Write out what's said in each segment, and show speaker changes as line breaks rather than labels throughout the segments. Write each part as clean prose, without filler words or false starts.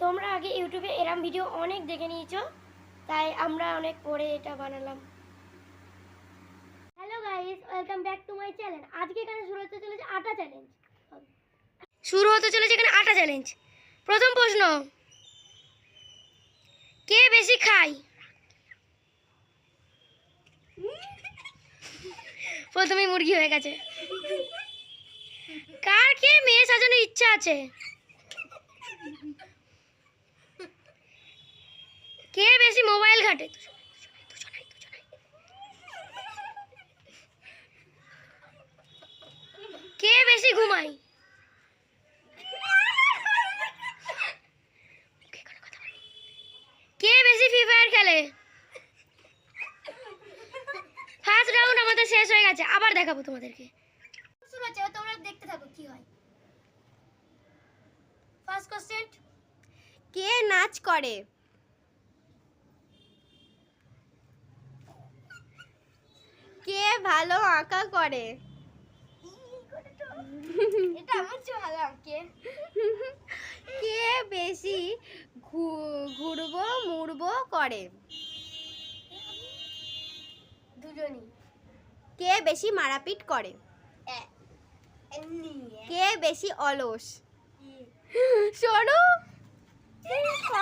তোমরা আগে ইউটিউবে এরম ভিডিও অনেক দেখে নিয়েছো, তাই আমরা অনেক পরে এটা বানালাম। Hello guys, welcome back to my channel. আজকে এখানে শুরু হতে চলেছে আটা চ্যালেঞ্জ। প্রথম প্রশ্ন, কে বেশি খায়? প্রথমেই মুরগি হয়ে গেছে। কার কে মেয়ে সাজানোর ইচ্ছা আছে? কে বেশি মোবাইল ঘাটে? কে বেশি ঘুমায়? কে বেশি ফ্রি ফায়ার খেলে? ফার্স্ট রাউন্ড আমাদের শেষ হয়ে গেছে, আবার দেখাবো তোমাদেরকে। শুরু হচ্ছে, তোমরা দেখতে থাকো কি হয়। ফার্স্ট কোশ্চেন,
কে নাচ করে? কে ভালো আঁকা করে?
এটা আমার চেয়ে ভালো আঁকে।
কে বেশি ঘুরবো মুড়বো করে?
দুজনই।
কে বেশি মারাপিট করে? কে বেশি অলস? শোনো,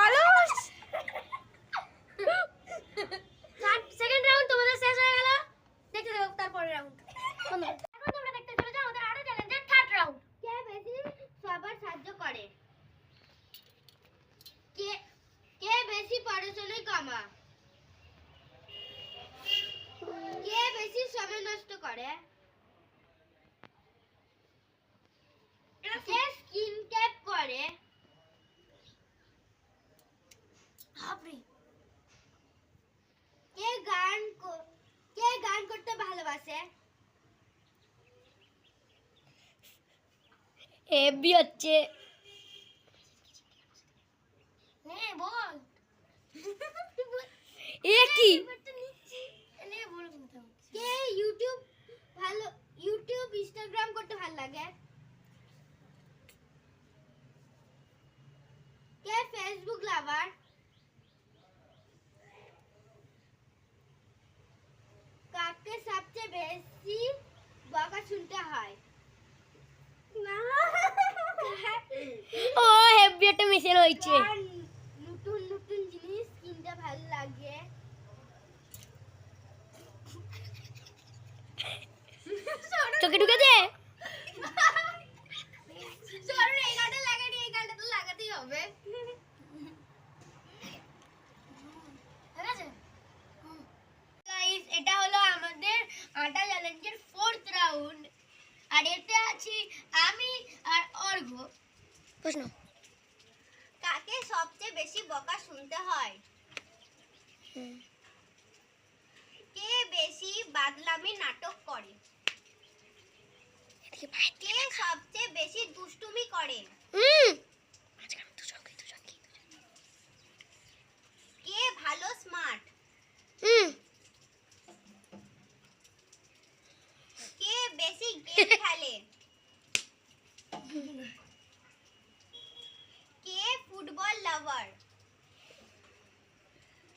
অলস।
সেকেন্ড রাউন্ড তোমাদের শেষ হয়ে গেল, দেখতে থাকো তারপরের রাউন্ড। এখন তোমরা দেখতে চলেছো আমাদের আরো চ্যালেঞ্জের থার্ড রাউন্ড।
কে বেশি সবার সাহায্য করে? কে কে বেশি পড়াশোনায় কামা? কে বেশি সময় নষ্ট করে? কে স্কিন ক্যাপ করে? কে গান করতে ভালোবাসে?
হেভি হচ্ছে। হ্যাঁ বল। এ কি?
কে ইউটিউব ইনস্টাগ্রাম করতে ভালো লাগে? কে ফেসবুক লাভার? কাকে সবচেয়ে বেশি বকা শুনতে হয়?
ও হেভি একটা মিশেল হয়েছে।
নতুন নতুন জিনিস কিনতে ভালো লাগে?
চোখে ঢুকে দে।
এই গানটা লাগানি, এই গানটা তো লাগাতেই হবে।
গাইস, এটা হলো আমাদের আটা চ্যালেঞ্জের ফোর্থ রাউন্ড, আর এতে আছি আমি আর অর্ঘ্য। প্রশ্ন,
কাকে সবচেয়ে বেশি বকা শুনতে হয়? কে বেশি বাদলামি নাটক করে? কে সবচেয়ে বেশি দুষ্টুমি করে? কে ভালো স্মার্ট? কে বেশি গেম খেলে? কে ফুটবল লাভার?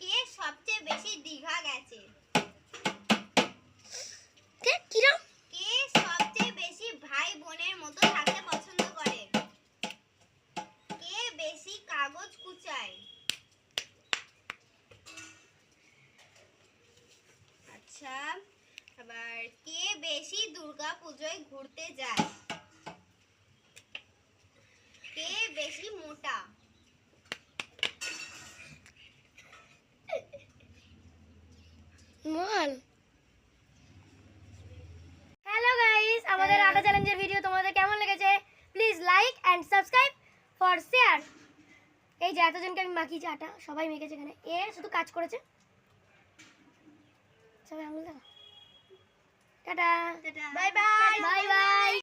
কে সবচেয়ে বেশি দীঘা গেছে?
কিরম?
কে সবচেয়ে বেশি ভাই বোনের মতো থাকতে পছন্দ করে? কে বেশি কাগজ কুচায়? আচ্ছা, আবার কে বেশি দুর্গাপূজায় ঘুরতে যায়? কে বেশি মোটা?
বল। হ্যালো গাইস, আমাদের আটা চ্যালেঞ্জের ভিডিও তোমাদের কেমন লেগেছে? Please like and subscribe for share. এই যে এতজনকে আমি মাখিয়েছি আটা, সবাই মেখেছে, এখানে এ শুধু কাজ করেছে। সবাই আঙুল দেখা। Tata,
bye bye.
Bye bye.